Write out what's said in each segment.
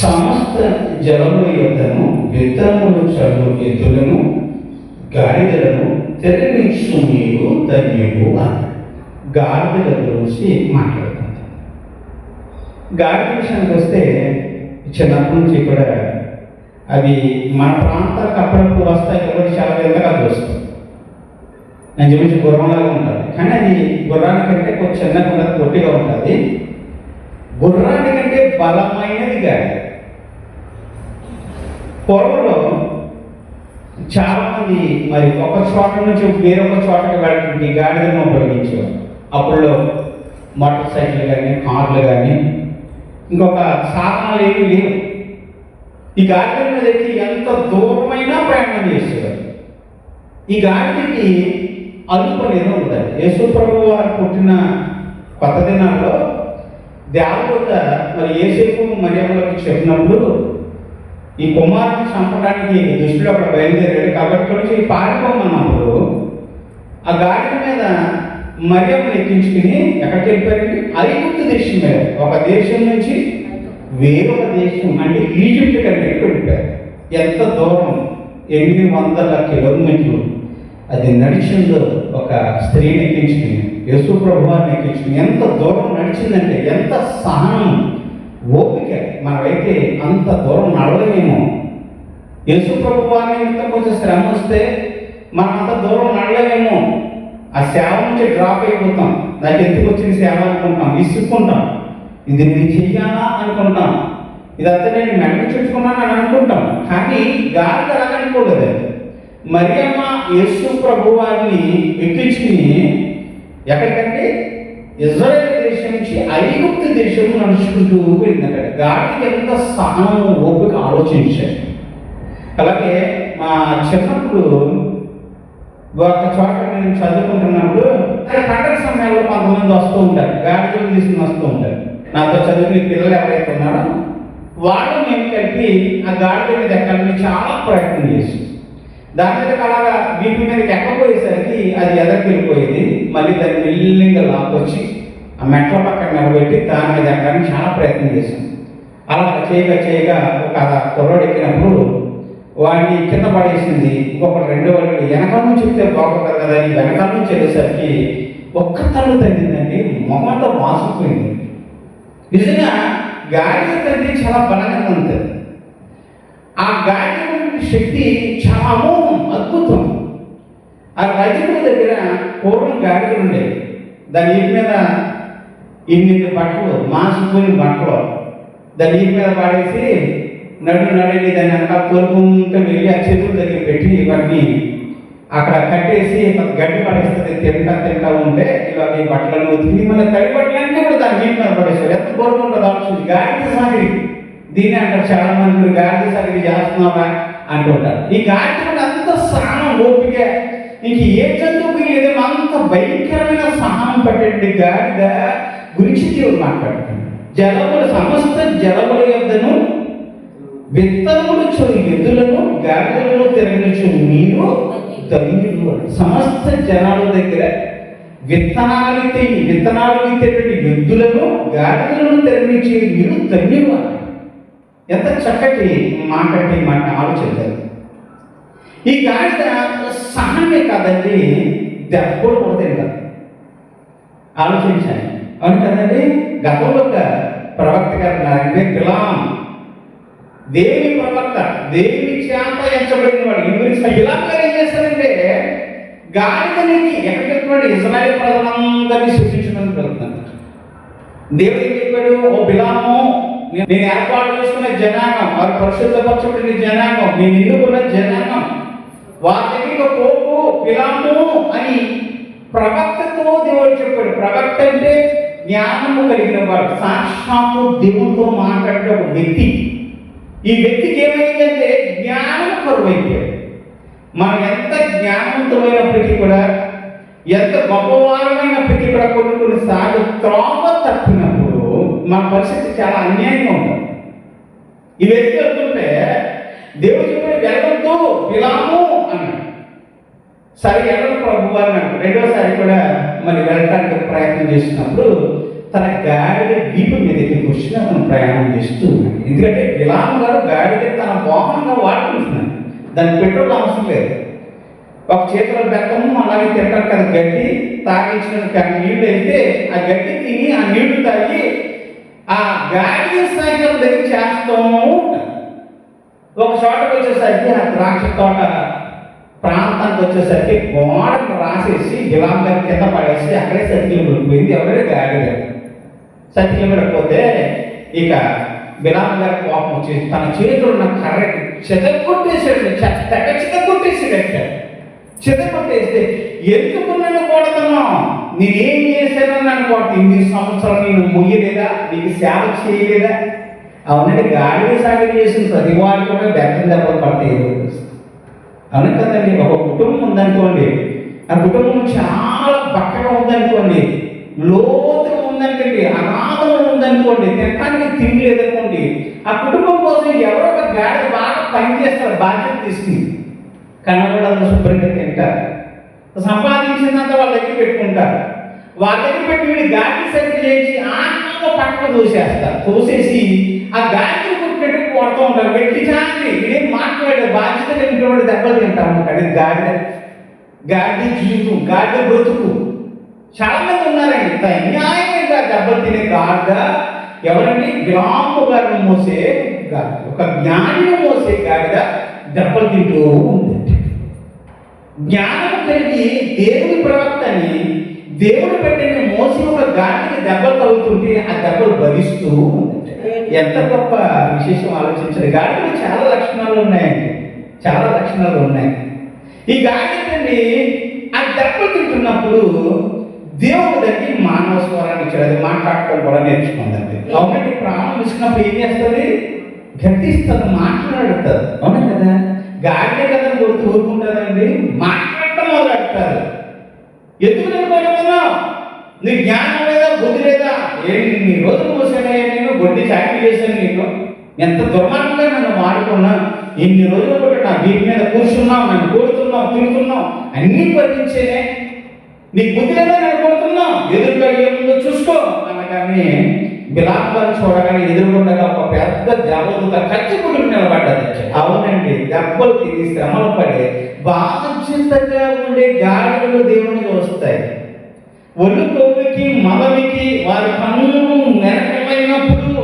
సమస్త జలముల యొద్దను విత్తనములు చల్లు ఎద్దులను గాడిదలను తెరవించు నీవు ధన్యుడు అన్నాడు. గాడిదల గురించి మాట్లాడుకుంటాం. గాడిద విషయానికి వస్తే చిన్నప్పటి నుంచి కూడా అవి మన ప్రాంతాలకు అప్పుడప్పుడు వస్తాయి కాబట్టి చాలా వింతగా చూస్తాం. నేను చూపించి గుర్రంలాగా ఉంటుంది, కానీ అది గుర్రానికంటే కొంచెం చిన్నగా ఉంటుంది, పొట్టిగా ఉంటుంది. గుర్రానికంటే బలమైనది గాడిద. పూర్వంలో చాలామంది మరి ఒక చోట నుంచి వేరొక చోటకి వెళ్ళడానికి గాడిదలను ఉపయోగించేవారు. అప్పుడులో మోటార్ సైకిల్ కానీ కార్లు కానీ ఇంకొక సాధనాలు ఏమీ లేవు. ఈ గాడిద మీద ఎక్కి ఎంత దూరమైనా ప్రయాణం చేసేవారు. ఈ గాడిదకి అదుపు అనేది ఉంటుంది. యేసు ప్రభువు వారు పుట్టిన కొత్త దినాల్లో దేవదూత మరి యేసేపు మరియమ్మలకు చెప్పినప్పుడు ఈ కుమారుని చంపడానికి దుష్టుడు అక్కడ బయలుదేరాడు కాబట్టి నుంచి పారిపోమన్నప్పుడు ఆ గాడిద మీద మరియమ్మను ఎక్కించుకుని ఎక్కడికి వెళ్ళిపోయారండి? ఐగుప్తు దేశం మీద, ఒక దేశం నుంచి వేరొక దేశం అంటే ఈజిప్ట్ కంట్రీకి వెళ్ళిపోయారు. ఎంత దూరం? 800 కిలోమీటర్లు అది నడిచిందో ఒక స్త్రీని ఎక్కించుకుని, యేసు ప్రభువాన్ని ఎక్కించుకుని. ఎంత దూరం నడిచిందంటే ఎంత సహనం, ఓపిక. మనమైతే అంత దూరం నడవలేమేమో. యేసు ప్రభువాన్ని ఇంత కొంచెం శ్రమ వస్తే మనం అంత దూరం నడలేమేమో. ఆ సేవ నుంచి డ్రాప్ అయిపోతాం. నాకు ఎందుకు వచ్చిన సేవ అనుకుంటాం, విసుక్కుంటాం. ఇది నేను చెయ్యాలా అనుకుంటాం, ఇదంతా నేను మెడ చుట్టుకున్నాను అని అనుకుంటాం. కానీ గాడిద అలాగ అనుకోలేదు. మరియమ్మ యేసు ప్రభువాన్ని ఎక్కించుకుని ఎక్కడికంటే ఇజ్రాయేల్ దేశం నుంచి ఐగుప్తు దేశం నడుచుకుంటూ వెళ్ళిందట. గాడికి ఎంత సహనం, ఓపిక ఆలోచించారు. అలాగే మా చిన్నప్పుడు ఒక చోట నేను చదువుకుంటున్నప్పుడు పండగ సమయాల్లో కొంతమంది వస్తూ ఉంటారు, గాడిదలు తీసుకుని వస్తూ ఉంటారు. నాతో చదువుకునే పిల్లలు ఎవరైతే ఉన్నారో వాళ్ళు మేము కలిపి ఆ గాడిద మీద ఎక్కాలని చాలా ప్రయత్నం చేసి దాని మీద అలాగా వీటి మీదకి ఎక్కపోయేసరికి అది ఎదరికి వెళ్ళిపోయేది. మళ్ళీ దాన్ని మెల్లిగా లాక్కొచ్చి ఆ మెట్ల పక్కన నిలబెట్టి దాని మీద ఎక్కడానికి చాలా ప్రయత్నం చేశాం. అలా చేయగా ఒక కుర్రోడు ఎక్కినప్పుడు వాడిని కింద పడేసింది. ఇంకొకటి రెండో వాడిని వెనకాల నుంచి చెప్తే బాగుంటుంది కదా అని వెనకాల నుంచి వెళ్ళేసరికి ఒక్క తల్లు తగ్గిందండి, మొహంతో వాసిపోయింది. నిజంగా గాడిద తండ్రి చాలా బలంగా ఉంటుంది. ఆ గాడిద శక్తి చాలా అమోఘం, అద్భుతం. ఆ రజకుల దగ్గర పూర్వం గాడిదలు ఉండేవి. దాని ఇంటి మీద ఇన్ని బట్టలు, మాసిపోయిన బట్టలు దాని ఇంటి మీద పాడేసి నడి దాన్ని అంతా కోరుకుంటూ వెళ్ళి ఆ చేతుల దగ్గర పెట్టి వాటిని అక్కడ కట్టేసి గడ్డి పడేస్తుంది. తింటా ఉంటే ఇలాగ ఈ బట్టలను తిని మన తడి బట్టలన్నీ కూడా దాని ఇంటి మీద పడేస్తారు. ఎంత కోరుకుంటుంది ఆలోచించి. గాడిద సాగిరి దీన్ని అంటారు చాలా మంది, గాడిద సాగిరి చేస్తున్నావా అంటుంటారు. ఈ గాడిద అంత సహనం, ఓపిక ఇంక ఏ జంతువుకి లేదో అంత భయంకరమైన సహనం పట్టేటువంటి గాడిద గురించి దేవుడు మాట్లాడుతుంది. జలములు సమస్త జలముల యొద్దను విత్తనములు చొరు ఎద్దులను గాడిదలను తిరగనిచ్చు మీరు ధన్యులు. సమస్త జనాల దగ్గర విత్తనాలు విత్తేటువంటి ఎద్దులను గాడిదలను తిరగనిచ్చే మీరు ధన్యులు. ఎంత చక్కటి మాట ఆలోచించారు. ఈ గాడిద సహనమే కాదండి, దెబ్బ కూడా తింటారు. ఆలోచించాను. అవును కదండి. గతంలో ఒక ప్రవక్త గారు ఉన్నారంటే బిలాం, దేవుని ప్రవక్త, దేవుని చేత ఎంచబడిన వాడు. ఈ గురించి బిలాం గారు ఏం చేస్తారంటే గాడిదనికి ఎక్కడికి ఇజ్రాయేల్ ప్రజలందరినీ సృష్టించడానికి వెళ్తున్నాను. దేవుడు ఏం చెప్పాడు? ఓ బిలాము, నేను ఏర్పాటు చేసుకున్న జనాంగం, వారు పరిశుద్ధపరచబడిన జనాంగం, నేను ఎన్నుకున్న జనాంగం, వారి దగ్గర పోకు బిలాము అని ప్రవక్తతో దేవుడు చెప్పాడు. ప్రవక్త అంటే జ్ఞానము కలిగిన వాడు, సాక్షాత్తు దేవుడితో మాట్లాడే ఒక వ్యక్తి. ఈ వ్యక్తికి ఏమైందంటే జ్ఞానం కరువైపోయాడు. మనం ఎంత జ్ఞానవంతమైనప్పటికీ కూడా, ఎంత గొప్పవారమైనప్పటికీ కూడా కొన్నిసార్లు త్రోవ తప్పినప్పుడు మన పరిస్థితి చాలా అన్యాయంగా ఉంటుంది. ఈ వ్యక్తి వెళ్తుంటే దేవుడు చెప్పి వెళ్ళొద్దు బిలాము అన్నాడు. సరే వెళ్ళదు ప్రభు అన్నాడు. రెండోసారి కూడా మరి వెళ్ళడానికి ప్రయత్నం చేసినప్పుడు తన గాడిద వీపు మీదకి కూర్చుని అతను ప్రయాణం చేస్తూ ఉన్నాడు. ఎందుకంటే బిలాము గారు గాడిద తన వాహనంగా వాడుకుంటున్నాడు. దానికి పెట్రోల్ అవసరం లేదు. ఒక చేతిలో బెత్తము అలాగే తింటారు కదా గడ్డి, తాగించిన నీళ్లు అయితే ఆ గడ్డి తిని ఆ నీళ్లు తాగి ఆ గాడిద సైకిల్ దగ్గర చేస్తూ ఉంటారు. ఒక చోటకు వచ్చేసరికి ఆ ద్రాక్ష తోట ప్రాంతానికి వచ్చేసరికి గోడను రాసేసి బిలాము గారి కింద పడేసి అక్కడే సర్కిల్ పడిపోయింది. ఎవరైనా గాడిద సర్కిల్ పడిపోతే ఇక బిలాము గారి కోపం వచ్చేసి తన చేతులు ఉన్న కర్రకి చెదగొట్టేసాడు. చెదగొట్టేసాడు. చెదగొట్టేస్తే ఎందుకు నన్ను కొడుతున్నావు? నేనేం చేశానని నన్ను కొడుతు? 8 సంవత్సరాలు నేను మొయ్యలేదా? నీకు సేవ చేయలేదా? అవునండి, గాడిద సాగం చేసిన ప్రతి వాడు కూడా బెత్తం దెబ్బలు పడతాయి. అవును కదండి. ఒక కుటుంబం ఉందనుకోండి, ఆ కుటుంబం చాలా పక్కగా ఉందనుకోండి, లోతుగా ఉందనుకోండి, అనాథం ఉందనుకోండి, తినడానికి తిండి లేదనుకోండి, ఆ కుటుంబం కోసం ఎవరో ఒక గాడిద బాగా పనిచేస్తారు, బాధ్యత తీసుకుని. కనబడాలని శుభ్రంగా తింటారు, సంపాదించినంత వాళ్ళ దగ్గర పెట్టుకుంటారు. వాళ్ళ దగ్గర పెట్టి వీళ్ళు గాడి సర్కిల్ చేసి ఆనందంగా పక్కన తోసేస్తారు. తోసేసి ఆ గాడిని పెట్టి కొడుతూ ఉంటారు. పెట్టి చాలి ఇదేం మాట్లాడే బాధ్యత కలిగినటువంటి దెబ్బలు తింటా ఉంటాడు. ఇది గాడి జీవితం, గాడి బ్రతుకు. చాలా మంది ఉన్నారండి అన్యాయంగా దెబ్బలు తినే గాడిద. ఎవరండి? బిలాము గారిని మోసే గాడిద, ఒక జ్ఞానిని మోసే గాడిద దెబ్బలు తింటూ ఉంది. జ్ఞానం కలిగి దేవుని ప్రవక్తని దేవుడు పెట్టిన మోసి ఒక గాడికి దెబ్బలు తగులుతుంటే ఆ దెబ్బలు భరిస్తూ ఉంది. ఎంత గొప్ప విశేషం ఆలోచించారు. గాడికి చాలా లక్షణాలు ఉన్నాయండి, చాలా లక్షణాలు ఉన్నాయి. ఈ గాడికండి ఆ దెబ్బలు తింటున్నప్పుడు దేవుడు దగ్గర మానవ స్వరాన్ని ఇచ్చాడు. అది మాట్లాడటం కూడా నేర్చుకుందండి. అవునండి, ప్రాణం ఇచ్చినప్పుడు ఏం చేస్తుంది? గట్టిస్తుంది, మాట్లాడుతుంది. అవునా కదా? గాడిదే కదా కొడుతూ ఊరుకుంటుందండి, మాట్లాడటం మొదలెడతారు. ఎందుకు నిలబడుతున్నావు? నీ జ్ఞానం లేదా, బుద్ధి లేదా? నీ రోజులు మోసానయ్యా, నేను గొడ్డి చాకరీ చేశాను, నీకు ఎంత దుర్మార్గంగా నన్ను వాడుకున్నా, ఇన్ని రోజులు కూడా నా వీటి మీద కూర్చున్నావు, నన్ను కొడుతున్నావు, తిరుగుతున్నావు, అన్నీ భరించేనే. నీకు బుద్ధి లేదా, నన్ను కొడుతున్నావు, ఎదురుగా ఏముందో చూసుకో అనగానే బిలాము గారు చూడగానే ఎదురుకుండగా ఒక పెద్ద దెబ్బలతో కచ్చి పుట్టుకు నిలబడ్డది. అవునండి, దెబ్బలు తిని శ్రమలు పడే బాధ్యతగా ఉండే గాడిదలు దేవుని చూస్తాయి. ఒళ్ళు కొవ్వుకి మదవికి వారి కన్నులు మెరకమైనప్పుడు,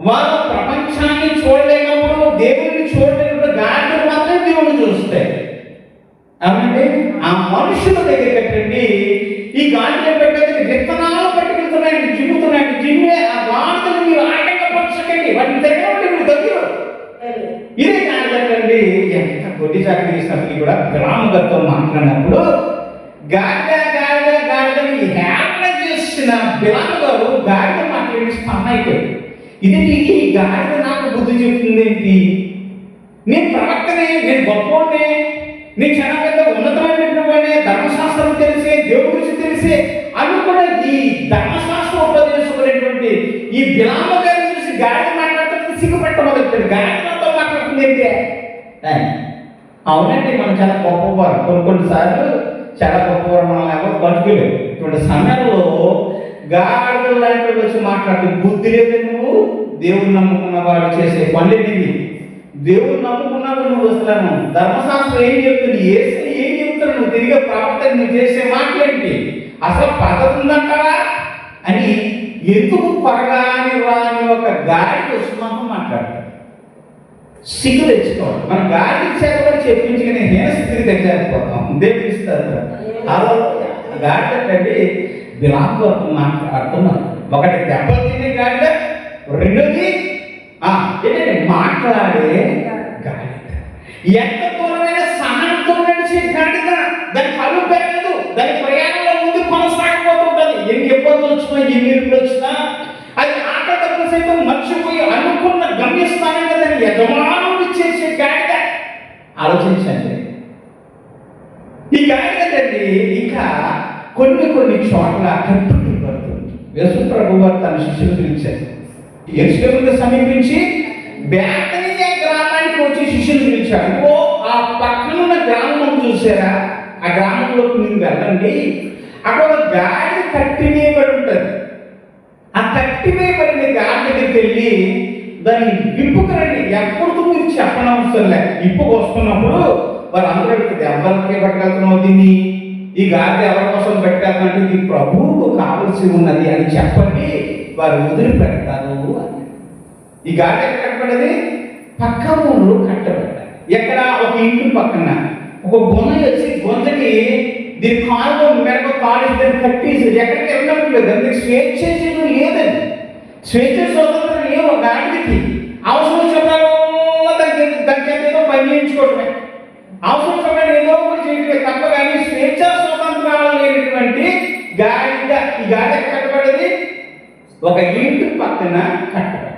వారు ప్రపంచాన్ని చూడలేనప్పుడు, దేవుడిని చూడలేనప్పుడు గాడిదలు మాత్రమే దేవుని చూస్తాయి. అవునండి, ఆ మనుషుల దగ్గర కట్టండి ఈ గాడిదలు పెట్టేది విత్తనాలు పట్టుకెళ్తున్నాయండి, జిమ్ముతున్నాయండి. జిమ్మే ఆ గాడిదలు మీరు ఆటంకపరచకండి, వాటిని దగ్గర మీరు దగ్గర. ఇదే గాడిదండి. ఎంత గొడ్డి చాకరీ చేసినప్పటికీ కూడా బిలాము గారితో మాట్లాడినప్పుడు గాడిద గాడిద గాడిదని హేళన చేసిన బిలాము గారు గాడిద మాట్లాడి స్పందన అయిపోయింది. ఇది ఈ గాడిద నాకు బుద్ధి చెప్తుంది ఏంటి? నేను ప్రవక్తనే, నేను గొప్పనే, నేను చాలా పెద్ద ఉన్నతమైనటువంటి ధర్మశాస్త్రం తెలిసే, దేవుడి గురించి తెలిసే అని కూడా ఈ ధర్మశాస్త్రం ఉపదేశించుకునేటువంటి ఈ బిలాము గారిని చూసి గాడిద మాట్లాడుతుంది సిగ్గుపెట్ట మొదలుపెట్టాడు. గాడిదతో మాట్లాడుతుంది ఏంటి? అవునండి, మనం చాలా గొప్పవారు. కొన్నిసార్లు చాలా గొప్పవారు, మనం ఎవరు బతుకులేదు. ఇటువంటి సమయంలో గాడిదలు లాంటి వచ్చి మాట్లాడుతూ బుద్ధి లేదు, నువ్వు దేవుడు నమ్ముకున్న వాడు చేసే పనులేవి, దేవుడు నమ్ముకున్నావు నువ్వు. అసలు ధర్మశాస్త్రం ఏం చెప్తుంది, ఏం చెప్తారు, నువ్వు తిరిగే ప్రవర్తన నువ్వు చేసే మాట్లాడి అసలు పద్ధతి ఉందంటారా అని ఎందుకు పరగాని రాని ఒక గాడిద వచ్చి మాత్రం మాట్లాడతాడు. సిగ్గు తెచ్చుకోవాలి. మన గాడి చేత కూడా చెప్పించుకునే హీనస్థితికి తెచ్చేపోతాం. దేవిస్తారు గాడిద కంటే బిలాము గారితో మాట్లాడుతున్నారు. ఒకటి దెబ్బలు తినే గాడిద, రెండోది ఏంటంటే మాట్లాడే గాడిద. ఎంత దూరమైన సహనంతో నడిచే గాడిద. దాని కళ్ళు పెరగదు, దాని ప్రయాణంలో ముందు కొనసాగిపోతుంటుంది. ఎన్ని ఇబ్బందులు వచ్చినా, ఎన్ని ఇరుకులు వచ్చినా అది ఆటలు సైతం మర్చిపోయి అనుకున్న గమ్యస్థానంగా దాన్ని యజమానుడు చేసే గాడిద. ఆలోచించండి. ఈ గాడిద ఇంకా కొన్ని చోట్ల కట్టుబడి పడుతుంది. యేసు ప్రభువు వారు తన శిష్యులు పిలిచారు. యెరూషలేమును సమీపించి బేతనియ గ్రామానికి వచ్చి శిష్యులు పిలిచాడు. ఆ పక్కనున్న గ్రామం చూసారా? ఆ గ్రామంలోకి మీరు వెళ్ళండి, అక్కడ గాడి కట్టివేయబడి ఉంటుంది. ఆ కట్టివేయబడిన గాడి దగ్గరికి వెళ్ళి దాన్ని విప్పుకురండి, ఎప్పుడు మీరు చెప్పనవసరం లే. ఇప్పుకు వస్తున్నప్పుడు వారు అందరూ ఎవరికి పెట్టగలుగుతున్నావు దీన్ని, ఈ గాడి ఎవరి కోసం పెట్టాలంటే ఇది ప్రభువుకు కావలసి ఉన్నది అని చెప్పండి, వారు వదిలిపెడతారు అని. ఈ గాడి ఎక్కడ కట్టబడ్డది? పక్క ఊరు కట్టబడ్డారు. ఎక్కడ? ఒక ఇంటి పక్కన ఒక గొంజ వచ్చి గొంజకి దీని కాలు మెడక కాలు కట్టేసి ఎక్కడికి వెళ్ళట్లేదు. అందుకే స్వేచ్ఛ లేదండి, స్వేచ్ఛ స్వతంత్రం లేవు. గాడికి అవసరం చెప్పాలి దానికి ఏదో పని చేయించుకోవటమే, అవసరం చెప్పాలి ఏదో ఒకటి చేయట్లేదు తప్ప. కానీ స్వేచ్ఛ స్వతంత్రాలు లేనటువంటి గాడిద. ఈ గాడి కట్టబడేది ఒక ఇంటి పక్కన కట్టబడ్డారు.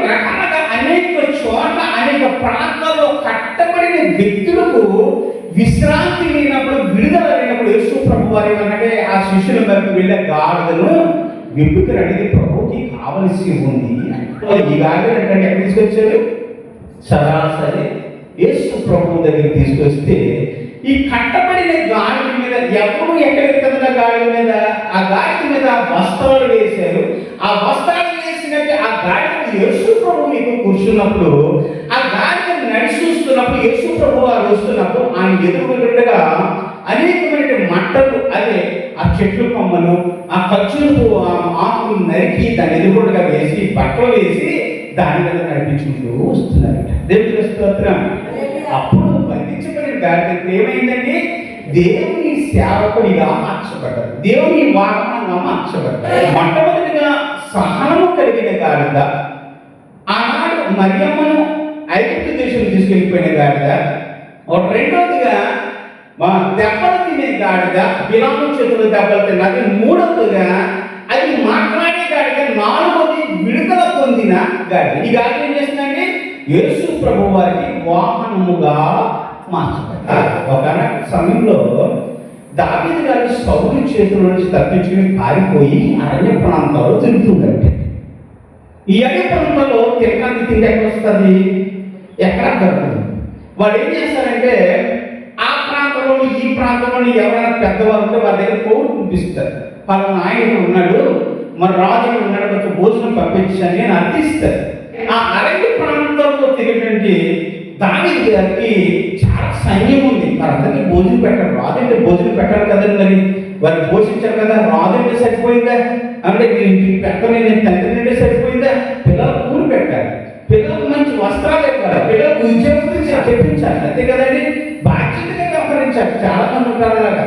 రకాలుగా అనేక చోట్ల అనేక ప్రాంతాల్లో కట్టబడిన వ్యక్తులకు విశ్రాంతి లేనప్పుడు, విడుదల లేనప్పుడు యేసు ప్రభు వారి అంటే ఆ శిష్యుల వైపు వెళ్ళే గాడిదను విప్పుకుని అడిగి ప్రభుకి కావలసి ఉంది. ఈ గాడిద అంటే ఎక్కడ తీసుకొచ్చారు? సరాసరి యేసు ప్రభు దగ్గర తీసుకొస్తే ఈ కట్టబడిన గాడిద మీద ఎవరు ఎక్కడికి కదా గాడిద మీద, ఆ గాడిద మీద వస్త్రాలు వేశారు. ఆ వస్త్రాలు వేసినట్టు ఆ గాడిద యేసు ప్రభు మీకు కూర్చున్నప్పుడు, ఆ గాడిద నడిచి చూస్తున్నప్పుడు, యేసు ప్రభు వారు వస్తున్నప్పుడు ఆయన ఎదురుగుండగా అనేకమైన మంటలు, అదే ఆ చెట్లు కొమ్మలు, ఆ ఖర్చులకు ఆకులు నరికి దాన్ని ఎదురుగుండగా వేసి బట్టలు వేసి దాని మీద నడిపించుకుంటూ వస్తున్నారట. దేవుడికి స్తోత్రం. అప్పుడు బంధించబడిన గాడిద ఏమైందండి? దేవుని సేవకుడిగా మార్చబడ్డారు, దేవుని వాహనంగా మార్చబడ్డారు. మొట్టమొదటిగా సహనము కలిగిన గాడిద, ఆనాడు మరియమ్మను ఐగుప్తు దేశం తీసుకెళ్ళిపోయిన గాడిద. రెండవదిగా దెబ్బలు తినే గాడిద, బిలాము చేతులు దెబ్బలు తిన్నది. మూడవదిగా అది మాట్లాడే గాడిద. నాలుగోది విడుదల పొందిన గాడిద. ఈ గాడిద ఏం చేస్తుందండి? యేసు ప్రభు వారికి వాహనముగా మార్చబడ్డారు. ఒక సమయంలో దావీదు గారి సౌలు చేతుల నుంచి తప్పించుకుని పారిపోయి అరణ్య ప్రాంతాల్లో తిరుగుతుందంటే, ఈ అరణ్య ప్రాంతాల్లో తినడానికి తిండి ఎక్కడ వస్తుంది? ఎక్కడ దొరకదు. వాళ్ళు ఏం చేస్తారంటే ఆ ప్రాంతంలో ఈ ప్రాంతంలో ఎవరైనా పెద్దవారు ఉంటే వాళ్ళ దగ్గర కోరు పంపిస్తారు. పలానా ఆయన ఉన్నాడు, మరి రాజు ఉన్నాడు, కొంచెం భోజనం పంపించని అని అర్థిస్తారు. ఆ అరణ్య ప్రాంతంలో తిరిగినటువంటి దావీదు గారికి చాలా సైన్యం ఉంది. వారందరికీ భోజనం పెట్టారు. రాజంటే భోజనం పెట్టాలి కదండి, మరి వారు పోషించారు కదా. రాజంటే సరిపోయిందా అంటే పెట్టని నేను తండ్రి నుండి సరిపోయిందా? పిల్లలకు కూలి పెట్టాలి, పిల్లలకు మంచి వస్త్రాలు పెట్టాలి, పిల్లలకు ఉద్యోగం చెప్పించాలి, అంతే కదండి. బాధ్యతగా వ్యవహరించాలి. చాలా మంది ఉంటారు అలాగా.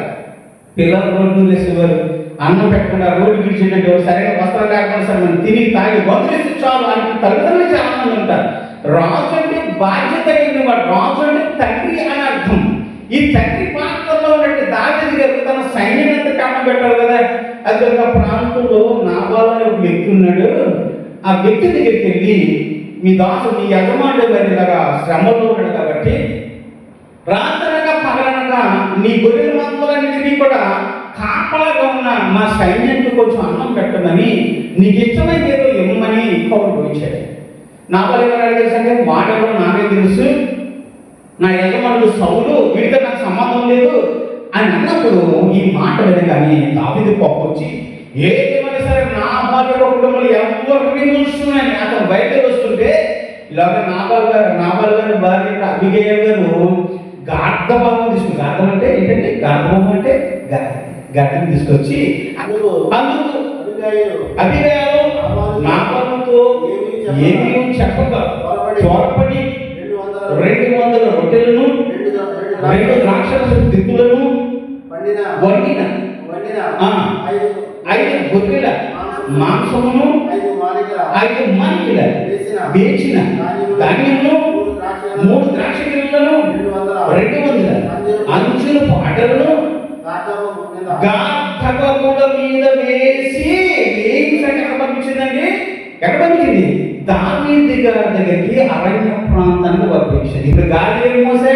పిల్లలు రోడ్డు వేసేవారు, అన్నం పెట్టకుండా రోడ్డు విడిచేటట్టు, సరైన వస్త్రాలు లేకుండా సరే మనం తిని తాగి గొంతులేసి చాలు అంటే తల్లిదండ్రులు చాలా మంది ఉంటారు. రాజు అంటే బాధ్యత కలిగిన వాడు, రాజు అంటే తండ్రి అని అర్థం. ఈ తండ్రి పాత్రలో ఉన్నట్టు దావీదు గారు తన సైన్యం ఎంత కమ్మ పెట్టాలి కదా. అది ఒక ప్రాంతంలో నాబాలు అనే ఒక వ్యక్తి ఉన్నాడు. ఆ వ్యక్తి దగ్గరికి వెళ్ళి, మీ దాసు మీ యజమానుడు మరి ఇలాగా శ్రమలో ఉన్నాడు కాబట్టి రాత్రనగా పగలనగా నీ గొర్రెల మందలన్నిటినీ కూడా కాపలాగా ఉన్న మా సైన్యానికి కొంచెం అన్నం పెట్టమని, నీకు ఇష్టమైన ఏదో ఇవ్వమని కౌలు వచ్చాడు. నాబాలు ఎవరు తెలుసంటే వాడెవరో నాకే తెలుసు, నా యజమానుడు సౌలు, వీడితో నాకు సంబంధం లేదు అని అన్నప్పుడు ఈ మాట వినగానే దావీదు కోపం వచ్చి, ఏదేమైనా సరే నా భార్య కుటుంబంలో ఎవరిని చూస్తున్నాయని అతను బయటకు వస్తుంటే ఇలాగ నాబాలు గారి భార్య అబిగయీలు గారు గార్ధభావం తీసుకుని, గార్ధం అంటే ఏంటంటే గార్ధభావం అంటే గడ్డను తీసుకొచ్చి అందుకు అబిగయీలు నాబాలుతో ఏమీ చెప్పక చోరపడి 200 రొట్టెలను 2 ద్రాక్షరస దిక్కులను వండిన 5 గొర్రెల మాంసమును 5 మానికల వేచిన ధాన్యమును 3 ద్రాక్ష గిన్నెలను 200 అంచుల పాటలను గాఢగూడ మీద వేసి ఏం ఎక్కడ పంపించిందండి? ఎక్కడ పంపించింది? దావీదు గారి దగ్గరికి అరణ్య ప్రాంతానికి పంపించింది. ఇప్పుడు గాలి ఏం మోసే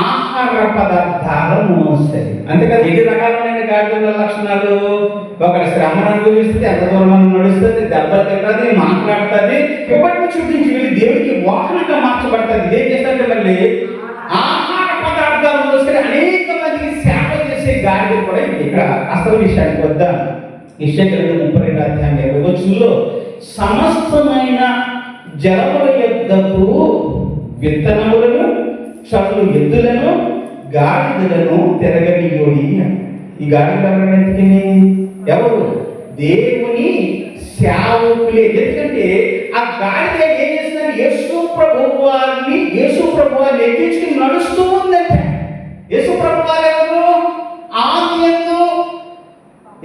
ఆహార పదార్థాలు మోస్తాయి. అంతేకాదు, 7 రకాలైన గాడిద లక్షణాలు. ఒకరి శ్రమను అనుభవిస్తుంది, ఎంత దూరం నడుస్తుంది, దెబ్బలు తింటుంది, మాట్లాడుతుంది, ఇప్పటికీ చూపించి వీళ్ళు దేవుడికి వాహనంగా మార్చబడుతుంది. ఏం చేస్తారంటే మళ్ళీ ఆహార పదార్థాలు మోసుకొని అనేక మందికి సేవ చేసే గాడిద కూడా ఇక్కడ అసలు విషయానికి వద్దాం. యెషయా 32:20 సమస్తమైన జలముల యొద్దకు విత్తనములను చదువు ఎద్దులను గాడిదలను తిరగనీయుడి. ఈ గాడిదలు ఎవరు? దేవుని సేవకులే. ఎందుకంటే ఆ గాడిద ఏం చేస్తున్నారు? యేసు ప్రభువారిని ఎక్కించుకుని నడుస్తూ ఉందంటే యేసు ప్రభువారు ఎవరు? ఆదియందు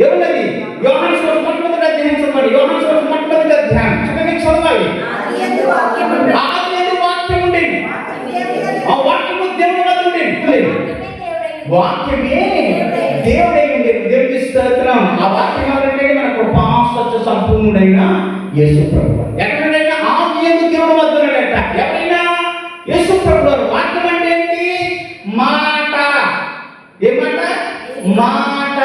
ఎవరది? యోహాను సువార్త మొట్టమొదటి అధ్యాయం చదవండి. యోహాను సువార్త మొట్టమొదటి అధ్యాయం చదవాలి. ఆదియందు వాక్యం ఉండేది, ఆ వాక్యము దేవుని వద్ద ఉండేది, వాక్యమే దేవుడై ఉండేది. దేవుడికి స్తోత్రం. ఆ వాక్యం ఎవరంటే మన కృపా సత్య సంపూర్ణుడైన యేసు ప్రభువు. ఎక్కడైనా ఆదియందు దేవుని వద్ద ఉన్నాడట. ఎవరైనా? యేసు ప్రభువు. వాక్యం అంటే ఏంటి? మాట. ఏమాట? మాట.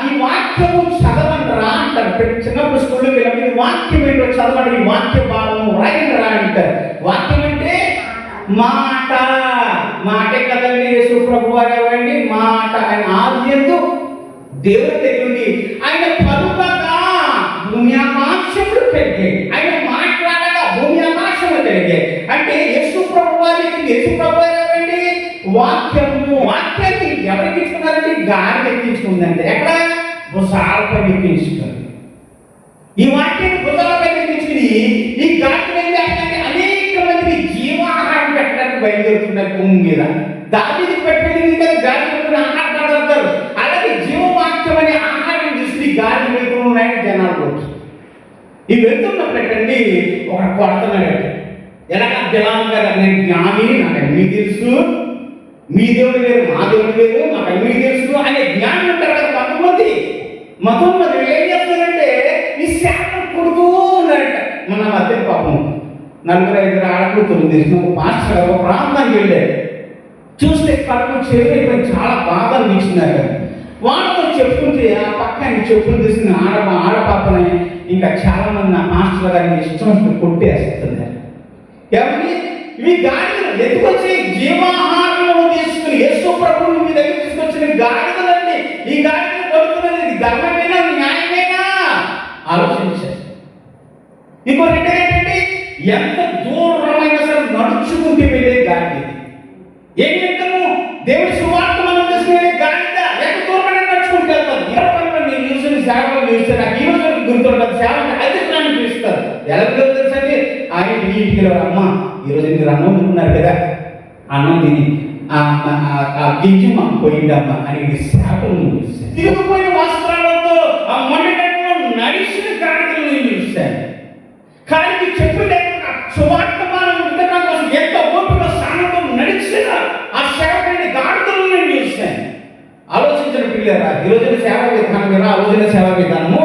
ఈ వాక్యము చదవండిరా అంటారు. చిన్నప్పుడు స్కూల్కి వెళ్ళి వాక్యం ఏంటో చదవండి, ఈ వాక్య భావము రాయండిరా అంటారు. వాక్యం అంటే మాట. మాటే కదండి యేసు ప్రభువారు ఎవరండి? మాట. ఆయన ఆదియందు దేవుడు తెలియండి. ఆయన పలుకగా భూమి ఆకాశములు పెరిగాయి. ఆయన మాట్లాడగా భూమి ఆకాశములు పెరిగాయి. అంటే యేసు ప్రభువారికి యేసు ప్రభువారు ఎవరండి? వాక్యము. వాక్యాన్ని ఎవరికి ఇచ్చుకున్నారండి? గాలికి ఎక్కించుకుందంటే ఎక్కడ? భుజాలపై ఎక్కించుకుంది. ఈ వాక్యాన్ని భుజాలపై ఎక్కించుకుని ఈ గాలి ఏం చేస్తారంటే అనేక మందికి జీవాహారం పెట్టడానికి బయలుదేరుతున్నారు భూమి మీద. దానికి పెట్టింది గాలి ఆహారం పడతారు. అలాగే జీవవాక్యం అనే ఆహారం తీసుకుని గాలి వెళ్తున్నాయని జనాల్లోకి. ఈ వెళ్తున్నప్పుడండి ఒక కొడతన్నాడు. ఎలాగ బిలాం గారు? నేను జ్ఞాని, నాకు అన్నీ తెలుసు, మీ దేవుడు వేరు, మా దేవుడు వేరు, మాకు అన్నీ తెలుసు అనే జ్ఞానం ఉంటారు కదా కొంతమంది. మతోన్నతులు ఏం చేస్తారంటే ఈ శాతం కొడుతూ ఉన్నారట. మన మధ్య పాపం 4-5 ఆడకూతులు తీసుకుని ఒక పాస్టర్ ఒక ప్రాంతానికి వెళ్ళారు. చూస్తే కడుపు చెరువు చాలా బాధ అనిపించినారు. వాళ్ళతో చెప్పుకుంటే ఆ పక్కన చెప్పులు తీసుకుని ఆడపాపని ఇంకా చాలా మంది ఆ మాస్టర్ గారిని ఇష్టం కొట్టేస్తున్నారు. ఎవరికి? ఇవి గాడిదలు ఎత్తుకొచ్చి జీవాహారంలో తీసుకుని యేసు ప్రభువుని మీ దగ్గర తీసుకొచ్చిన గాడిదలండి. ఈ గాడిదలు కొడుతున్నది ధర్మమేనా, న్యాయమేనా? ఆలోచించారు. ఇంకోటి ఏంటంటే ఎంత దూరమైనా సరే నడుచుకుంటూ వెళ్ళే గాడిద. ఏం చెప్తాము? దేవుడి సువార్త మనం తీసుకునే గాడిద ఎంత దూరమైనా నడుచుకుంటూ వెళ్తారు. నేను చూసిన సేవలు చూస్తే నాకు ఈ రోజు గుర్తుంటుంది. సేవ అధికారాన్ని పిలుస్తారు. ఎలా తెలుసండి? ఆయన ఇంటికి అమ్మ ఈరోజు మీరు అన్నం తింటున్నారు కదా, అన్నం తిని గింజి మాకు పోయిందమ్మా అని సేవలు చూస్తాను. తిరిగిపోయిన వస్త్రాలతో ఆ మొండటంలో నడిచిన గాడిదలు నేను చూస్తాను. కానీ చెప్పు లేకుండా సువార్తమానం విత్తనం కోసం ఎంత ఓపిక స్థానంలో నడిచిన ఆ సేవకుని గాడిదలు నేను చూస్తాను. ఆలోచించిన పిల్లరా, ఈరోజున సేవ విధానం వేరు, ఆ రోజున సేవ విధానము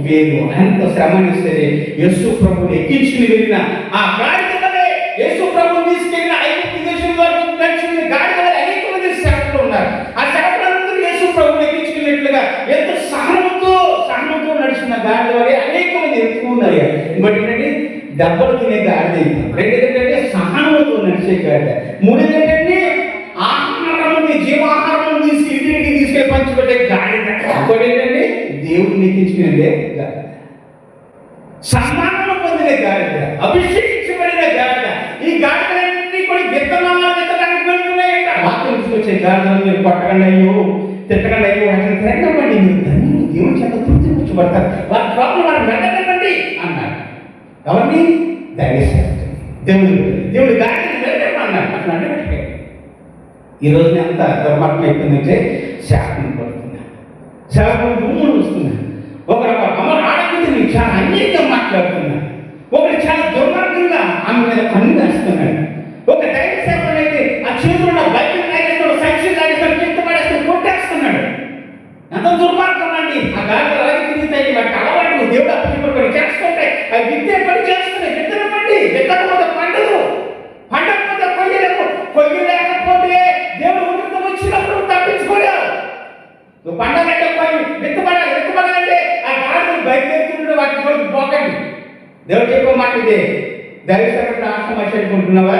వేరు. ఎంత శ్రమనిస్తే యేసు ప్రభువుని ఎక్కించుకుని వెళ్ళిన ఆ గాడిదలే యేసు ప్రభువుని తీసుకెళ్ళిన ఐగుప్తు దేశం వరకు నడిచిన గాడిదలే అనేక మంది సేవకులు ఉన్నారు. ఆ సేవకులందరూ యేసు ప్రభువుని ఎక్కించుకున్నట్లుగా ఎంత సహనంతో నడిచిన గాడిదలే అనేక మంది ఎత్తుకున్నారు. ఇంకోటి ఏంటంటే దెబ్బలు తినే గాడిద. రెండు ఏంటంటే సహనంతో నడిచే గాడిద. మూడేది ఏంటంటే ఆహారం, జీవాహారం తీసుకెళ్ళి పంచిపెట్టే గాడిద. ఇంకోటి ఏంటంటే దేవుడిని ఎక్కించుకునే గాడిద, సన్మానం పొందిన గాడిద, అభిషేకించబడిన గాడిద. ఈ గాడిదలన్నీ కూడా విత్తనాలు విత్తడానికి వెళ్తున్నాయంట. వాక్యం తీసుకొచ్చే గాడిదలు మీరు కొట్టకండి అయ్యో, తిట్టకండి అయ్యో, అట్లా తిరగండి, మీరు దేవుడి చేత తృప్తిపరచబడతారు, వారి ప్రాబ్లం వారికి వెళ్ళకండి అన్నారు. ఎవరిని? దేవుడి గాడిని వెళ్ళకండి అన్నారు. అట్లా అంటే ఈ రోజున ఎంత దుర్మార్గం అయిపోయిందంటే శాపం పడుతున్నారు, శాపం భూములు వస్తున్నారు. ఒకరు ఆడపిల్లని చాలా అన్యాయంగా మాట్లాడుతున్నారు. ఒకరు చాలా దుర్మార్గంగా ఆమె మీద పన్ను వేస్తున్నాడు. ఒక దైవ సేవకుడు అయితే ఆ చేతుల్లో బైబిల్ లాగేస్తాడు, సాక్షి లాగేస్తాడు, కింద పడేస్తాడు, కొట్టేస్తున్నాడు. ఎంత దుర్మార్గం అండి! ఆ గాలి అలాగే తిరుగుతాయి, వాటి అలవాటు దేవుడు అప్పచెప్పబడి చేస్తుంటాయి. అవి విద్య పడి చేస్తున్నాయి. విత్తనం పండి విత్తకపోతే పండదు, పండకపోతే కొయ్యలేము, కొయ్యలేకపోతే దేవుడు ఉదయం వచ్చినప్పుడు తప్పించుకోలేవు. నువ్వు పండాలంటే విత్తపడాలంటే ఆ గాడులు బయలుదేరుతుంటే వాటి చోటు పోకండి. దేవుడు చెప్పే మాట ఇదే. దైవసేవకుడు ఆశ్రమం అనుకుంటున్నావా?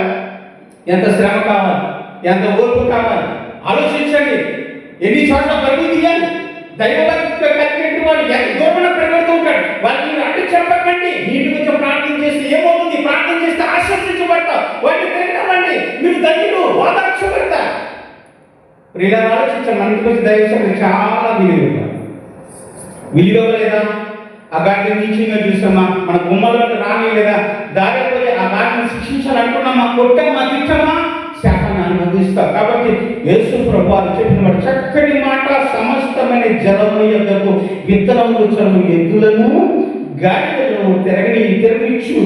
ఎంత శ్రమ కావాలి, ఎంత ఓర్పు కావాలి ఆలోచించండి. ఎన్ని చోట్ల బయట తీయాలి. దైవ భక్తితో కలిగినటువంటి వాళ్ళు ఎంత దూరంలో పరిగెడుతూ ఉంటాడు. వాళ్ళని మీరు అడ్డు చెప్పకండి. నీటి గురించి ప్రార్థన చేస్తే ఏమవుతుంది? ప్రార్థన చేస్తే ఆశీర్వదించబడతాం. వాటిని తినకండి, మీరు ధన్యులు, ఓదార్చబడతారు. ఇలా ఆలోచించాం. మన ఇంటికి వచ్చి దైవశక్తి చాలా విలువ లేదా? ఆ గాడిని నీచంగా చూసామా? మన గుమ్మలోకి రాని లేదా? దారిపోయి ఆ గాడిని శిక్షించాలనుకున్నామా? కొట్టామా? తిట్టామా? శాపాన్ని అనుభవిస్తాం. కాబట్టి యేసు ప్రభువు చెప్పిన చక్కటి మాట, సమస్తమైన జలము యొద్దకు విత్తనములు చల్లు, ఎద్దులను గాడిదలను తిరగనిచ్చు.